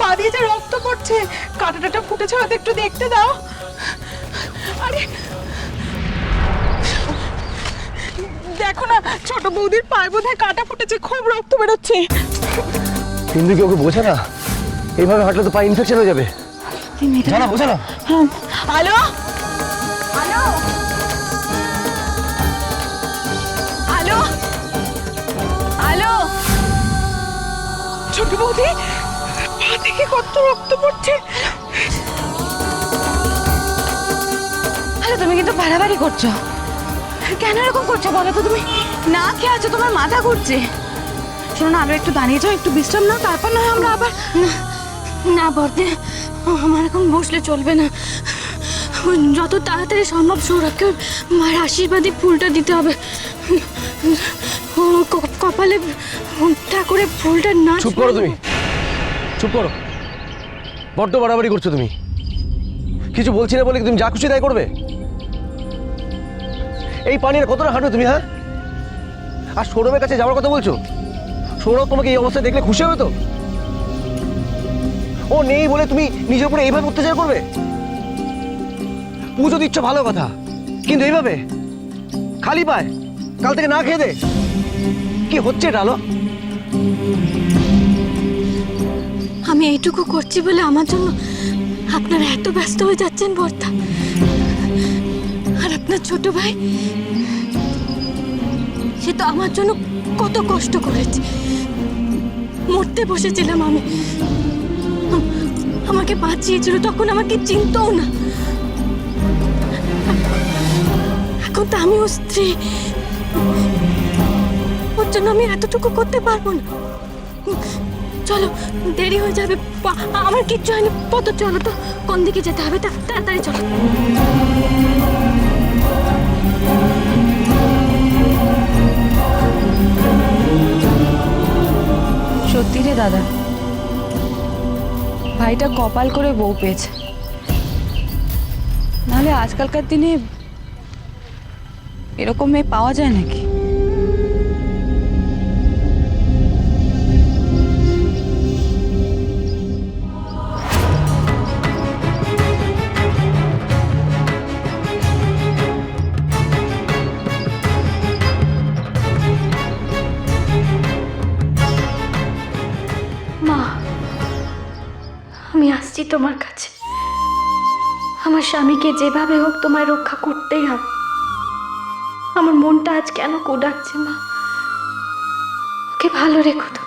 পা দিয়ে যে রক্ত পড়ছে, কাঁটাটা ফুটেছে হয়তো, একটু দেখতে দাও। আরে দেখো না, ছোট বৌদির পায়ে বোধহয় কাঁটা ফুটেছে, খুব রক্ত বেরোচ্ছে। কিন্তু কি ওকে বোঝা না, এইভাবে হাঁটলে তো পা ইনফেকশন হয়ে যাবে। জানা বোঝা না। হ্যালো হ্যালো হ্যালো হ্যালো, ছোট বৌদি পা থেকে কত রক্ত পড়ছে। আরে তুমি কিন্তু বাড়াবাড়ি করছো, কেন এরকম করছো বলো তো? তুমি না খেয়ে আছো, তোমার মাথা ঘুরছে। শোনো না, আরো একটু দাঁড়িয়ে যাও, একটু বিশ্রাম নাও, তারপর না হয় আমরা আবার। না না বর্দি, আমার এখন বসলে চলবে না। যত তাড়াতাড়ি সম্ভব সৌরভকে মায়ের আশীর্বাদী ফুলটা দিতে হবে। কপালে ঠাকুরে ফুলটা না। চুপ করো তুমি, চুপ করো। বড্ড বাড়াবাড়ি করছো তুমি। কিছু বলছি না বলে কি তুমি যা খুশি তাই করবে? এই পানির কতটা হাঁটো তুমি? হ্যাঁ, আর সৌরভের কাছে যাওয়ার কথা বলছো? সৌরভ তোমাকে এই অবস্থায় দেখলে খুশি হবে তো? ও নেই বলে তুমি নিজের উপরে এইভাবে অত্যাচার করবে? পুজো দিচ্ছ ভালো কথা, কিন্তু এইভাবে খালি পায় কাল থেকে না খেয়ে দে, কি হচ্ছে এটা? আলো, আমি এইটুকু করছি বলে আমার জন্য আপনারা এত ব্যস্ত হয়ে যাচ্ছেন বর্তা। আর আপনার ছোট ভাই, সে তো আমার জন্য কত কষ্ট করেছে। মরতে বসেছিলাম আমি, আমাকে বাঁচিয়েছিল, তখন আমাকে চিনতও না। এখন তো আমি ওর স্ত্রী, ওর জন্য আমি এতটুকু করতে পারবো না। চলো, দেরি হয়ে যাবে। আমার কিচ্ছু হয়নি, কত চলো তো, কোন দিকে যেতে হবে তাড়াতাড়ি চলো। সত্যি রে দাদা, ভাইটা কপাল করে বউ পেয়েছে, নাহলে আজকালকার দিনে এরকম মেয়ে পাওয়া যায় নাকি? মা, আমি আসছি তোমার কাছে। আমার স্বামীকে যেভাবে হোক তোমায় রক্ষা করতেই হবে। আমার মনটা আজ কেন কোডাচ্ছে মা, ওকে ভালো রেখো তুমি।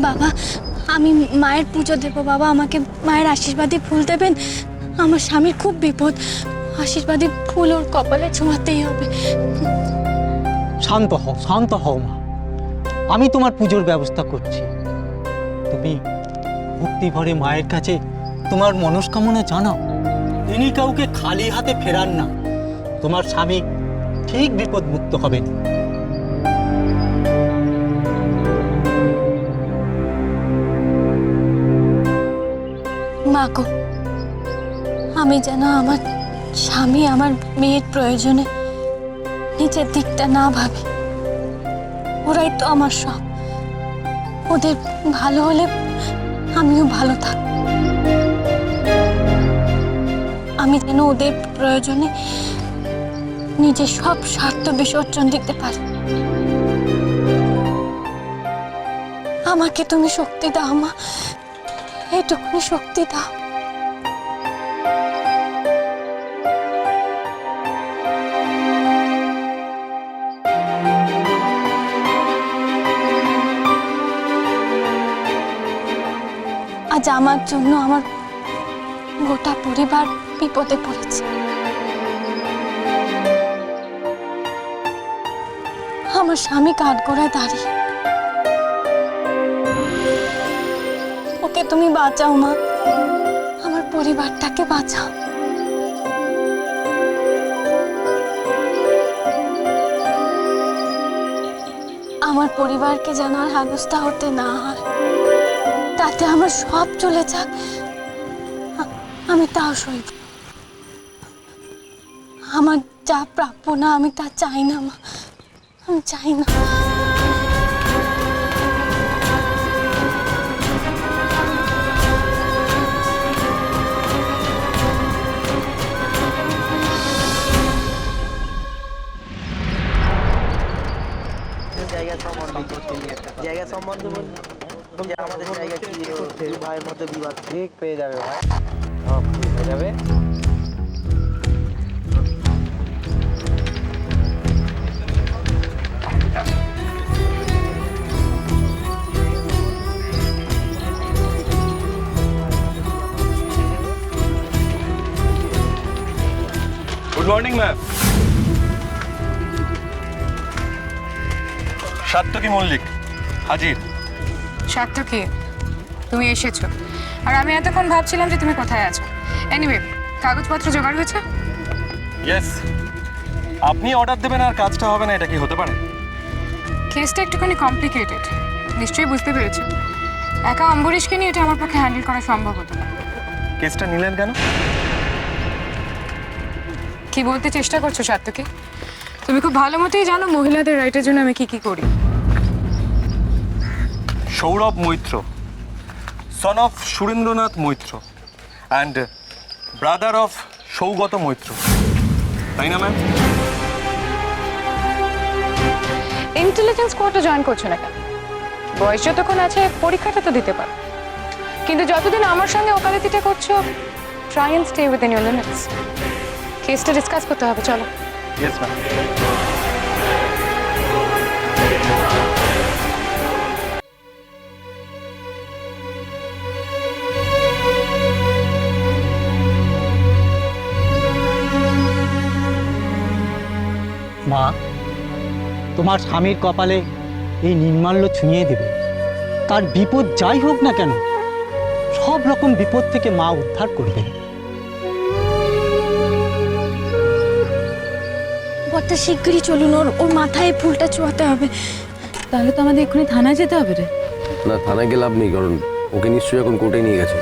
বাবা, আমি মায়ের পুজো দেবো। বাবা, আমাকে মায়ের আশীর্বাদী ফুল দেবেন। আমার স্বামীর খুব বিপদ, আশীর্বাদী ফুল ওর কপালে ছোঁয়াতেই হবে। শান্ত হও, শান্ত হও মা, আমি তোমার পুজোর ব্যবস্থা করছি। তুমি ভক্তি ভরে মায়ের কাছে তোমার মনস্কামনা জানাও। তিনি কাউকে খালি হাতে ফেরান না। তোমার স্বামী ঠিক বিপদ মুক্ত হবেন। মা গো, আমি যেন আমার স্বামী আমার মেয়ের প্রয়োজনে নিজের দিকটা না ভাবি। ওরাই তো আমার সব। ওদের ভালো হলে আমিও ভালো থাকব। আমি যেন ওদের প্রয়োজনে নিজের সব স্বার্থ বিসর্জন দিতে পারি। আমাকে তুমি শক্তি দাও মা, এটুকুনি শক্তি দাও। আজ আমার জন্য আমার গোটা পরিবার বিপদে পড়েছে। আমার স্বামী কাঠগড়ায় দাঁড়িয়ে। ওকে তুমি বাঁচাও মা, আমার পরিবারটাকে বাঁচাও। আমার পরিবারকে যেন আর হেনস্থা হতে না হয়, তাতে আমার সব চলে যাক, আমি তাও সইব। আমার যা প্রাপ্য না আমি তা চাই না মা, আমি চাই না। জায়গা সম্বন্ধে বলুন যে আমাদের জায়গা কি দুই ভাইয়ের মধ্যে বিবাদ ঠিক পেয়ে যাবে ভাই, সব ঠিক হয়ে যাবে। Good morning ma'am. Satyaki Mallick হাজির। সার্থকী, তুমি এসেছো, আর আমি এতক্ষণ ভাবছিলাম যে তুমি কোথায় আছো। এনিওয়ে, কাগজপত্র জোগাড় হয়েছে? ইয়েস। আপনি অর্ডার দেবেন আর কাজটা হবে না, এটা কি হতে পারে? কেসটা একটুখানি কমপ্লিকেটেড, নিশ্চয়ই বুঝতে পেরেছো। একা অম্বরীশকে নিয়ে এটা আমার পক্ষে হ্যান্ডেল করা সম্ভব হতো না। কেসটা নিলেন কেন? কি বলতে চেষ্টা করছো সার্থকী? তুমি খুব ভালো মতোই জানো মহিলাদের রাইটের জন্য আমি কি করি। Sourav Maitra, son of Surendranath Maitra and brother of Saugata Maitra, তাই না ম্যাম? ইন্টেলিজেন্স কোর্টে জয়েন করছো না কেন? বয়স যতক্ষণ আছে পরীক্ষাটা তো দিতে পারো, কিন্তু যতদিন আমার সঙ্গে ওকালতিটা করছো, try and stay within your limits. কেসটা ডিসকাস করতে হবে, চলো। Yes ma'am. মা, তোমার স্বামীর কপালে এই নির্মাল্য ছুঁয়ে দেবে। তার বিপদ যাই হোক না কেন, সব রকম বিপদ থেকে মা উদ্ধার করবে। বর্তা শিগগিরই চলুন, ওর মাথায় ফুলটা চুয়াতে হবে। তাহলে তো আমাদের এক্ষুনি থানায় যেতে হবে রে। না, থানায় গিয়ে লাভ নেই, কারণ ওকে নিশ্চয়ই এখন কোর্টে নিয়ে গেছে।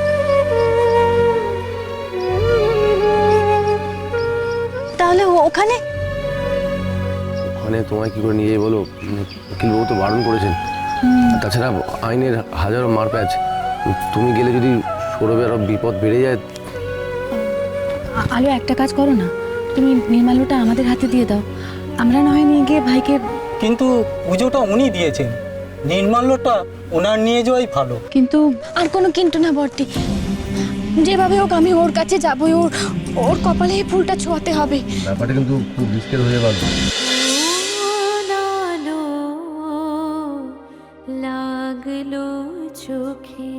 তাহলে ওখানে ওখানে তোমায় কি করে নিয়ে যাই বলো? উকিলবাবু তো বারণ করেছেন। তাছাড়া আইনের হাজারো মারপ্যাচ, তুমি গেলে যদি সৌরভের আরো বিপদ বেড়ে যায়। আলো, একটা কাজ করো না, তুমি নির্মাল্যটা আমাদের হাতে দিয়ে দাও, আমরা না হয় নিয়ে গিয়ে ভাইকে। কিন্তু পুজোটা উনি দিয়েছেন, নির্মাল্যটা ওনার নিয়ে যাওয়াই ভালো। কিন্তু আর কোনো কিন্তু না বর্তি, যেভাবে হোক আমি ওর কাছে যাবই, ওর কপালে এই ফুলটা ছোঁয়াতে হবে। ব্যাপারটা কিন্তু খুব রিস্কের হয়ে গেল। লাগলো চোখে